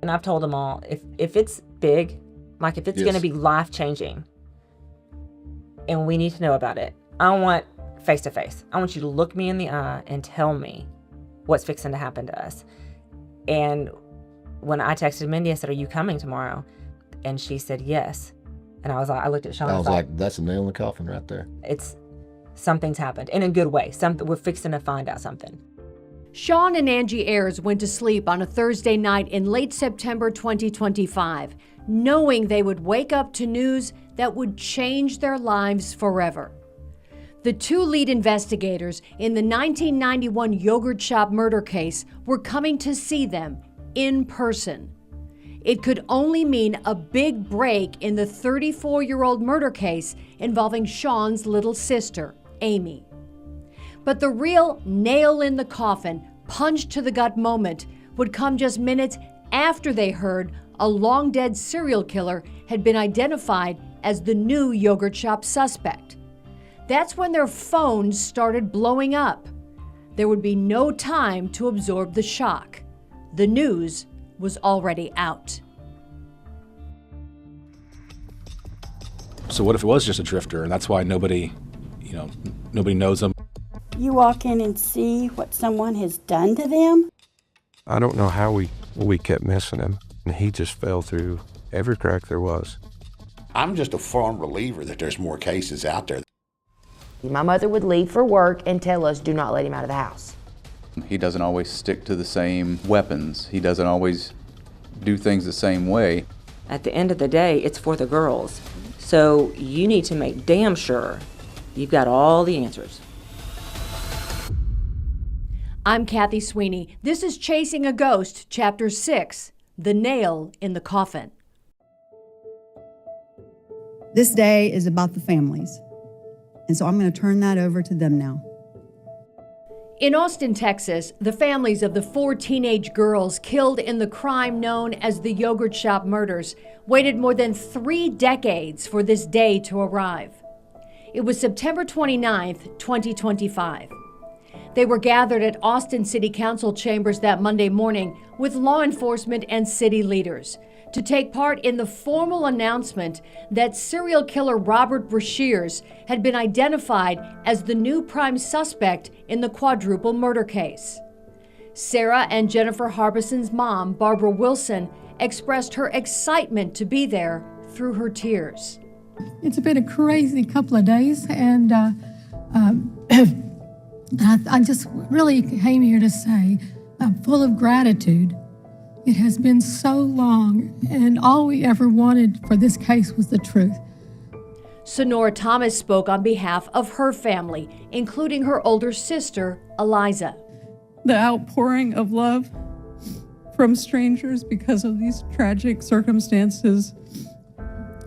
And I've told them all, if it's big, like if it's going to be life-changing and we need to know about it, I want face-to-face. I want you to look me in the eye and tell me what's fixing to happen to us. And when I texted Mindy, I said, are you coming tomorrow? And she said, yes. And I was like, I looked at Sean. I was like, that's a nail in the coffin right there. Something's happened in a good way. We're fixing to find out something. Sean and Angie Ayers went to sleep on a Thursday night in late September 2025, knowing they would wake up to news that would change their lives forever. The two lead investigators in the 1991 yogurt shop murder case were coming to see them in person. It could only mean a big break in the 34-year-old murder case involving Sean's little sister, Amy. But the real nail in the coffin, punch to the gut moment would come just minutes after they heard a long-dead serial killer had been identified as the new yogurt shop suspect. That's when their phones started blowing up. There would be no time to absorb the shock. The news was already out. So what if it was just a drifter, and that's why nobody knows them? You walk in and see what someone has done to them? I don't know how we kept missing him, and he just fell through every crack there was. I'm just a firm believer that there's more cases out there. My mother would leave for work and tell us, do not let him out of the house. He doesn't always stick to the same weapons. He doesn't always do things the same way. At the end of the day, it's for the girls. So you need to make damn sure you've got all the answers. I'm Kathy Sweeney. This is Chasing a Ghost, Chapter 6, The Nail in the Coffin. This day is about the families. And so I'm going to turn that over to them now. In Austin, Texas, the families of the 4 teenage girls killed in the crime known as the yogurt shop murders waited more than 3 decades for this day to arrive. It was September 29th, 2025. They were gathered at Austin City Council chambers that Monday morning with law enforcement and city leaders to take part in the formal announcement that serial killer Robert Brashears had been identified as the new prime suspect in the quadruple murder case. Sarah and Jennifer Harbison's mom, Barbara Wilson, expressed her excitement to be there through her tears. It's been a crazy couple of days, and I just really came here to say I'm full of gratitude. It has been so long, and all we ever wanted for this case was the truth. Sonora Thomas spoke on behalf of her family, including her older sister, Eliza. The outpouring of love from strangers because of these tragic circumstances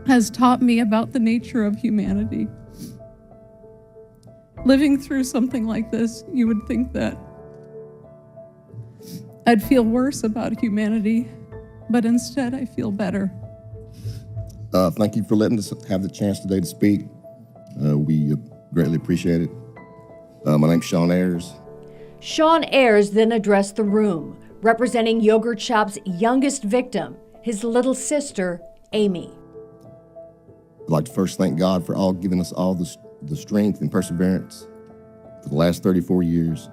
has taught me about the nature of humanity. Living through something like this, you would think that I'd feel worse about humanity, but instead I feel better. Thank you for letting us have the chance today to speak. We greatly appreciate it. My name's Sean Ayers. Sean Ayers then addressed the room, representing Yogurt Shop's youngest victim, his little sister, Amy. I'd like to first thank God for giving us all the strength and perseverance for the last 34 years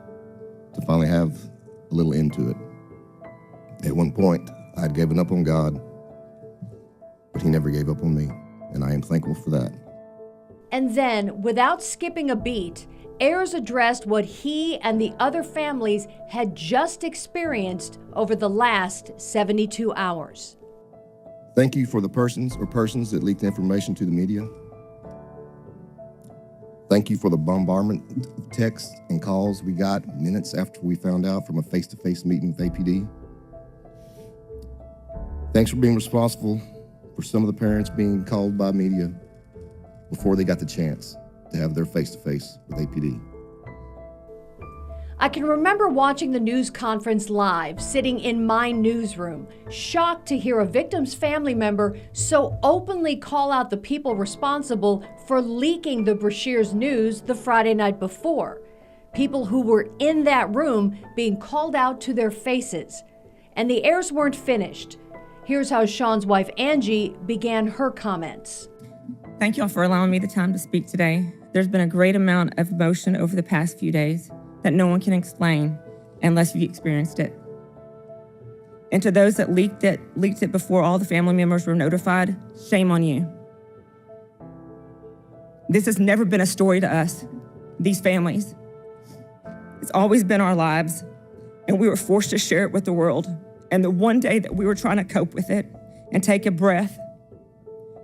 to finally have a little end to it. At one point, I had given up on God, but he never gave up on me, and I am thankful for that. And then, without skipping a beat, Ayers addressed what he and the other families had just experienced over the last 72 hours. Thank you for the persons that leaked information to the media. Thank you for the bombardment of texts and calls we got minutes after we found out from a face-to-face meeting with APD. Thanks for being responsible for some of the parents being called by media before they got the chance to have their face-to-face with APD. I can remember watching the news conference live, sitting in my newsroom, shocked to hear a victim's family member so openly call out the people responsible for leaking the Brashears news the Friday night before. People who were in that room being called out to their faces. And the Ayers weren't finished. Here's how Sean's wife, Angie, began her comments. Thank y'all for allowing me the time to speak today. There's been a great amount of emotion over the past few days that no one can explain unless you experienced it. And to those that leaked it before all the family members were notified, shame on you. This has never been a story to us, these families. It's always been our lives, and we were forced to share it with the world. And the one day that we were trying to cope with it and take a breath,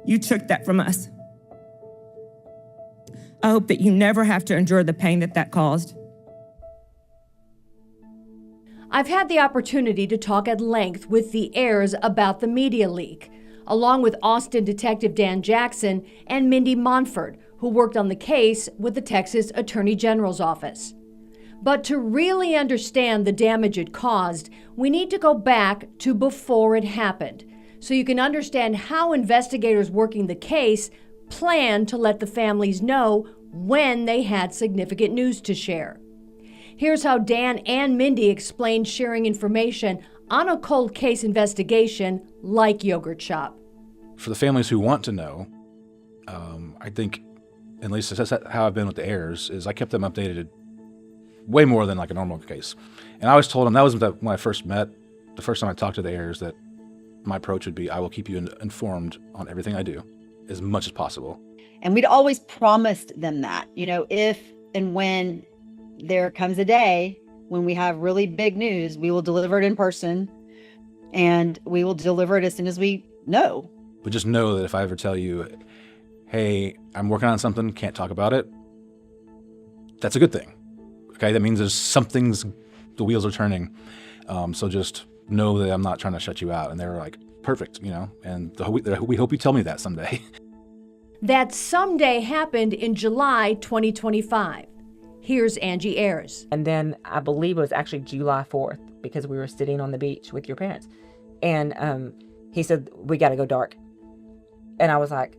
you took that from us. I hope that you never have to endure the pain that caused. I've had the opportunity to talk at length with the heirs about the media leak, along with Austin Detective Dan Jackson and Mindy Montford, who worked on the case with the Texas Attorney General's office. But to really understand the damage it caused, we need to go back to before it happened, so you can understand how investigators working the case planned to let the families know when they had significant news to share. Here's how Dan and Mindy explained sharing information on a cold case investigation like Yogurt Shop. For the families who want to know, I think, at least that's how I've been with the heirs, is I kept them updated way more than like a normal case. And I always told them, that was when I first met, the first time I talked to the heirs, that my approach would be, I will keep you informed on everything I do as much as possible. And we'd always promised them that, if and when there comes a day when we have really big news, we will deliver it in person, and we will deliver it as soon as we know. But just know that if I ever tell you, hey, I'm working on something, can't talk about it, that's a good thing. Okay, that means the wheels are turning. So just know that I'm not trying to shut you out. And they were like, perfect, and we hope you tell me that someday. That someday happened in July 2025. Here's Angie Ayers. And then I believe it was actually July 4th, because we were sitting on the beach with your parents. And he said, we got to go dark. And I was like,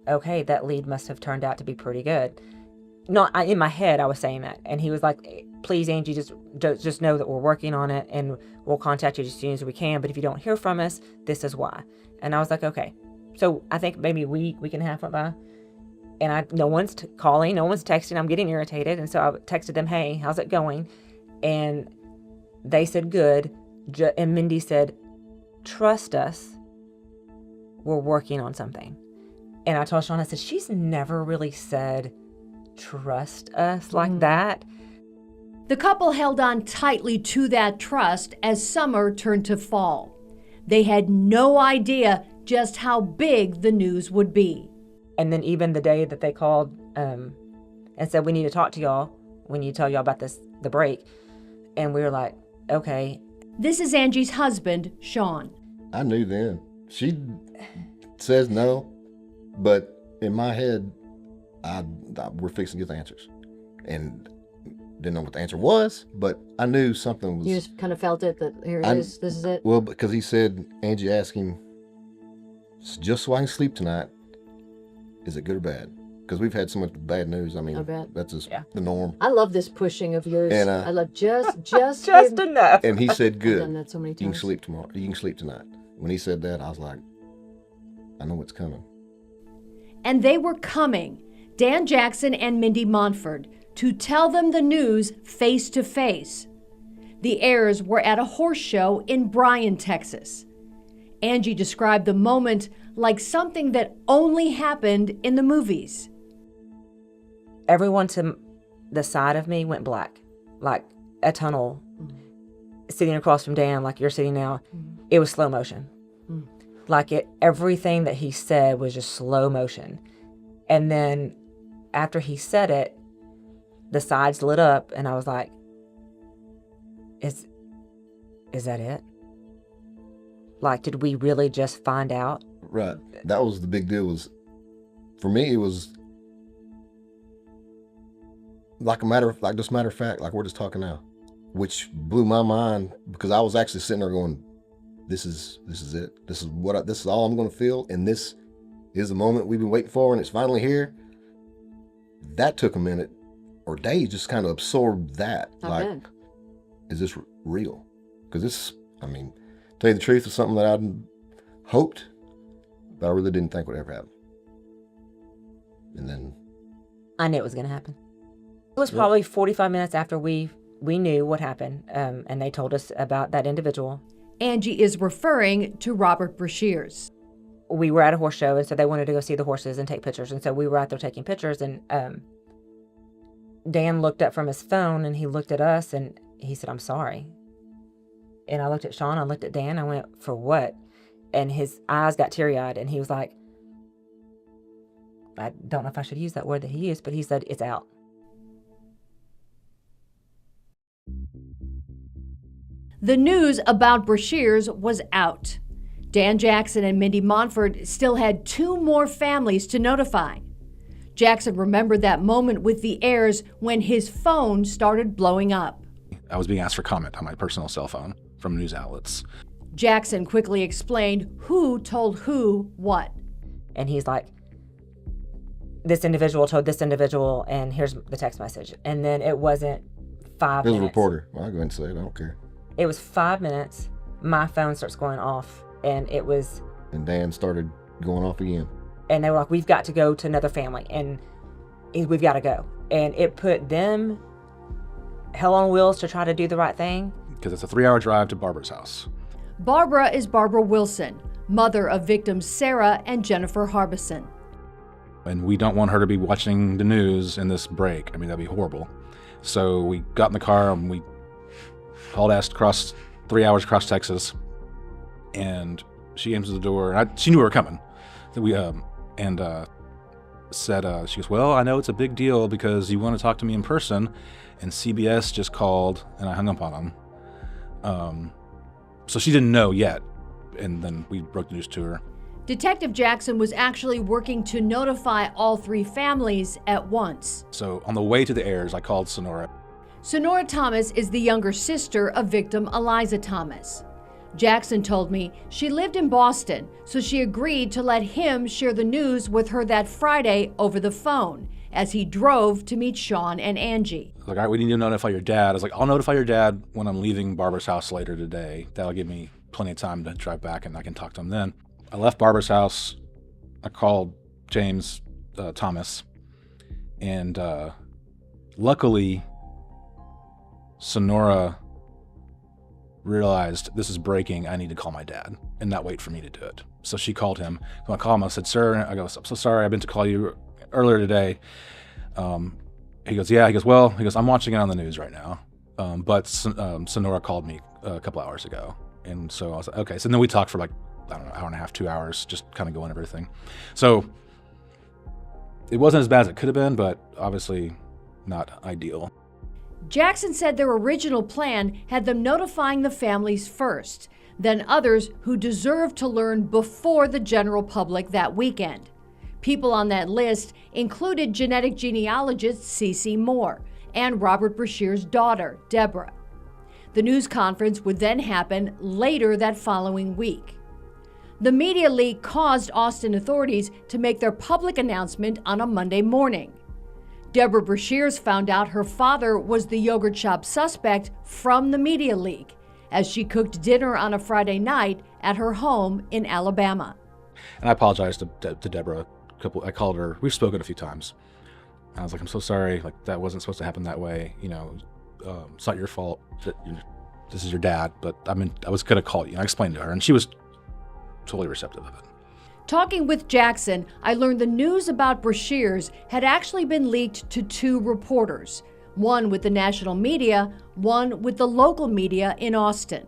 okay, that lead must have turned out to be pretty good. In my head, I was saying that. And he was like, please, Angie, just know that we're working on it, and we'll contact you as soon as we can. But if you don't hear from us, this is why. And I was like, okay. So I think maybe a week and a half went by. And no one's calling, no one's texting. I'm getting irritated. And so I texted them, hey, how's it going? And they said, good. And Mindy said, trust us. We're working on something. And I told Sean, I said, she's never really said, trust us like that. The couple held on tightly to that trust as summer turned to fall. They had no idea just how big the news would be. And then even the day that they called and said, we need to talk to y'all. We need to tell y'all about the break. And we were like, okay. This is Angie's husband, Sean. I knew then. She says no, but in my head, we're fixing to get the answers. And didn't know what the answer was, but I knew something was... You just kind of felt it, that here it is, this is it? Well, because he said, Angie asked him, just so I can sleep tonight, is it good or bad? Because we've had so much bad news. I mean, that's just the norm. I love this pushing of yours. And, I love just enough. And he said, good. I've done that so many times. You can sleep tomorrow. You can sleep tonight. When he said that, I was like, I know what's coming. And they were coming, Dan Jackson and Mindy Montford, to tell them the news face to face. The heirs were at a horse show in Bryan, Texas. Angie described the moment like something that only happened in the movies. Everyone to the side of me went black, like a tunnel, sitting across from Dan, like you're sitting now. It was slow motion. Everything that he said was just slow motion. And then after he said it, the sides lit up, and I was like, is that it? Did we really just find out? Right. That was the big deal. For me, it was matter of fact, like we're just talking now, which blew my mind, because I was actually sitting there going, this is it. This is all I'm going to feel. And this is the moment we've been waiting for, and it's finally here. That took a minute or days just kind of absorbed that. Is this real? Because tell you the truth, is something that hoped, but I really didn't think would ever happen. And then I knew it was going to happen. It was probably 45 minutes after we knew what happened, and they told us about that individual. Angie is referring to Robert Brashears. We were at a horse show, and so they wanted to go see the horses and take pictures. And so we were out there taking pictures, and Dan looked up from his phone, and he looked at us, and he said, "I'm sorry." And I looked at Sean, I looked at Dan, I went, "For what?" And his eyes got teary-eyed, and he was like, I don't know if I should use that word that he used, but he said, "It's out." The news about Brashears was out. Dan Jackson and Mindy Montford still had 2 more families to notify. Jackson remembered that moment with the heirs when his phone started blowing up. I was being asked for comment on my personal cell phone from news outlets. Jackson quickly explained who told who what. And he's like, "This individual told this individual, and here's the text message." And then it wasn't 5 there's minutes. a reporter. Well, I'll go ahead and say it. I don't care. It was 5 minutes. My phone starts going off, and it was... And Dan started going off again. And they were like, "We've got to go to another family, and we've got to go." And it put them hell on wheels to try to do the right thing. Because it's a 3-hour drive to Barbara's house. Barbara is Barbara Wilson, mother of victims Sarah and Jennifer Harbison. And we don't want her to be watching the news in this break. I mean, that'd be horrible. So we got in the car and we hauled ass across 3 hours across Texas. And she answers the door. And she knew we were coming. So we said, she goes, "Well, I know it's a big deal because you want to talk to me in person." And CBS just called, and I hung up on them. So she didn't know yet. And then we broke the news to her. Detective Jackson was actually working to notify all 3 families at once. So on the way to the heirs, I called Sonora. Sonora Thomas is the younger sister of victim Eliza Thomas. Jackson told me she lived in Boston, so she agreed to let him share the news with her that Friday over the phone as he drove to meet Sean and Angie. I was like, "All right, we need to notify your dad." I was like, "I'll notify your dad when I'm leaving Barbara's house later today. That'll give me plenty of time to drive back and I can talk to him then." I left Barbara's house. I called James Thomas, and luckily Sonora realized this is breaking. I need to call my dad and not wait for me to do it. So she called him. So I called him. I said, "Sir," I go, "I'm so sorry. I meant to call you earlier today." He goes, "Yeah." He goes, "Well," he goes, "I'm watching it on the news right now." But Sonora called me a couple hours ago. And so I was like, okay. So then we talked for like, I don't know, hour and a half, 2 hours, just kind of going over everything. So it wasn't as bad as it could have been, but obviously not ideal. Jackson said their original plan had them notifying the families first, then others who deserved to learn before the general public that weekend. People on that list included genetic genealogist Cece Moore and Robert Brashears' daughter, Deborah. The news conference would then happen later that following week. The media leak caused Austin authorities to make their public announcement on a Monday morning. Deborah Brashears found out her father was the yogurt shop suspect from the media leak as she cooked dinner on a Friday night at her home in Alabama. And I apologized to Deborah. I called her. We've spoken a few times. I was like, "I'm so sorry. Like, that wasn't supposed to happen that way. You know, it's not your fault. This is your dad, but I was going to call you." And I explained to her, and she was totally receptive of it. Talking with Jackson, I learned the news about Brashears had actually been leaked to 2 reporters, one with the national media, one with the local media in Austin.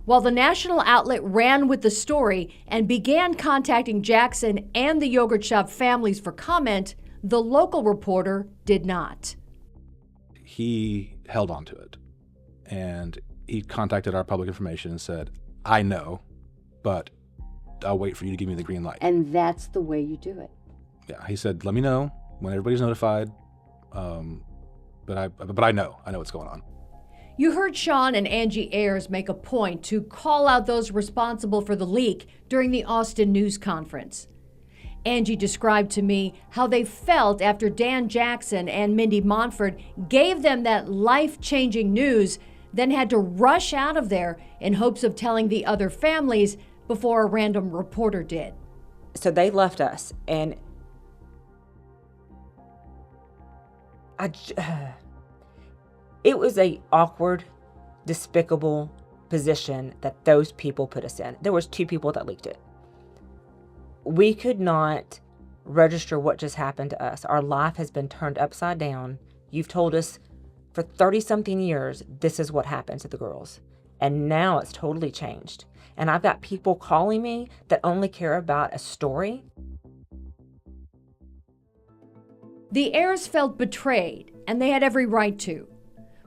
While the national outlet ran with the story and began contacting Jackson and the yogurt shop families for comment, the local reporter did not. He held on to it, and he contacted our public information and said, "I know, but I'll wait for you to give me the green light." And that's the way you do it. Yeah, he said, "Let me know when everybody's notified, but I know what's going on." You heard Sean and Angie Ayers make a point to call out those responsible for the leak during the Austin news conference. Angie described to me how they felt after Dan Jackson and Mindy Montford gave them that life-changing news, then had to rush out of there in hopes of telling the other families before a random reporter did. So they left us, and it was a awkward, despicable position that those people put us in. There was 2 people that leaked it. We could not register what just happened to us. Our life has been turned upside down. You've told us for 30-something years, this is what happened to the girls. And now it's totally changed. And I've got people calling me that only care about a story. The heirs felt betrayed, and they had every right to.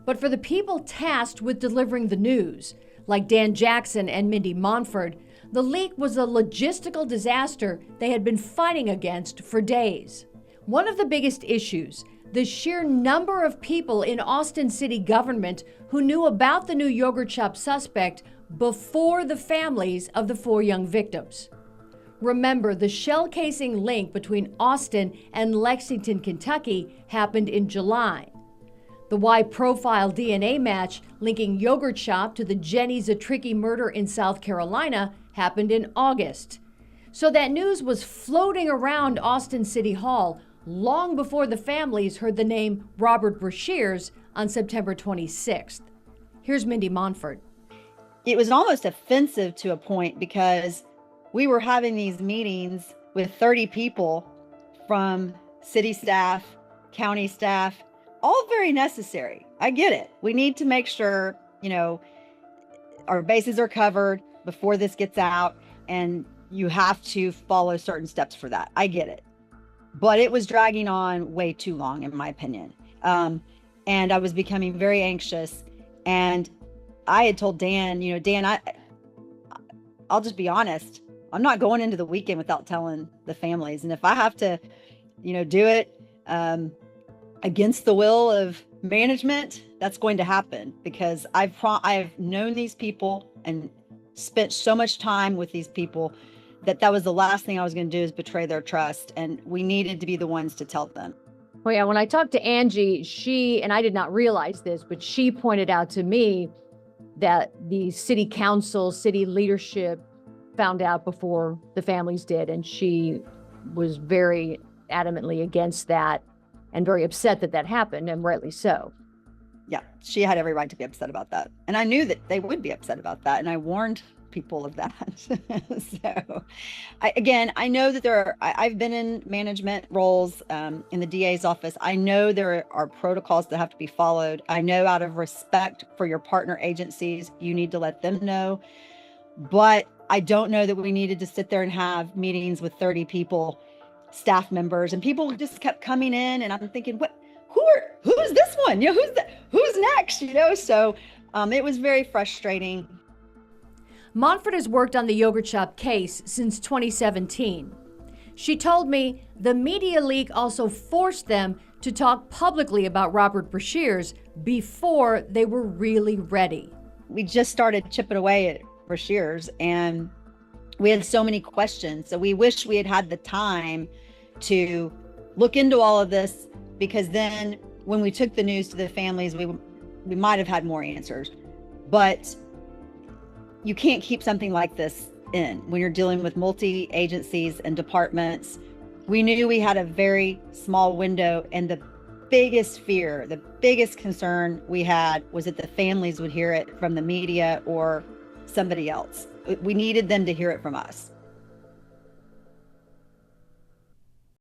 But for the people tasked with delivering the news, like Dan Jackson and Mindy Montford, the leak was a logistical disaster they had been fighting against for days. One of the biggest issues, the sheer number of people in Austin city government who knew about the new yogurt shop suspect before the families of the 4 young victims. Remember, the shell casing link between Austin and Lexington, Kentucky happened in July. The Y-profile DNA match linking Yogurt Shop to the Jenny Zatricki murder in South Carolina happened in August. So that news was floating around Austin City Hall long before the families heard the name Robert Brashears on September 26th. Here's Mindy Montford. It was almost offensive to a point because we were having these meetings with 30 people from city staff, county staff, all very necessary. I get it. We need to make sure, our bases are covered before this gets out, and you have to follow certain steps for that. I get it. But it was dragging on way too long, in my opinion. And I was becoming very anxious. And I had told Dan, Dan, I'll just be honest. I'm not going into the weekend without telling the families. And if I have to, do it against the will of management, that's going to happen, because I've known these people and spent so much time with these people that was the last thing I was going to do, is betray their trust. And we needed to be the ones to tell them. Well, yeah, when I talked to Angie, and I did not realize this, but she pointed out to me that the city council, city leadership found out before the families did. And she was very adamantly against that and very upset that happened, and rightly so. Yeah, she had every right to be upset about that. And I knew that they would be upset about that. And I warned people of that. So I know that I've been in management roles in the DA's office. I know there are protocols that have to be followed. I know, out of respect for your partner agencies, you need to let them know. But I don't know that we needed to sit there and have meetings with 30 people, staff members, and people just kept coming in, and I'm thinking, who's this one? Who's next? So it was very frustrating. Montford has worked on the yogurt shop case since 2017. She told me the media leak also forced them to talk publicly about Robert Brashears before they were really ready. We just started chipping away at Brashears, and we had so many questions. So we wish we had had the time to look into all of this, because then when we took the news to the families, we might have had more answers. But you can't keep something like this in when you're dealing with multi-agencies and departments. We knew we had a very small window, and the biggest fear, the biggest concern we had was that the families would hear it from the media or somebody else. We needed them to hear it from us.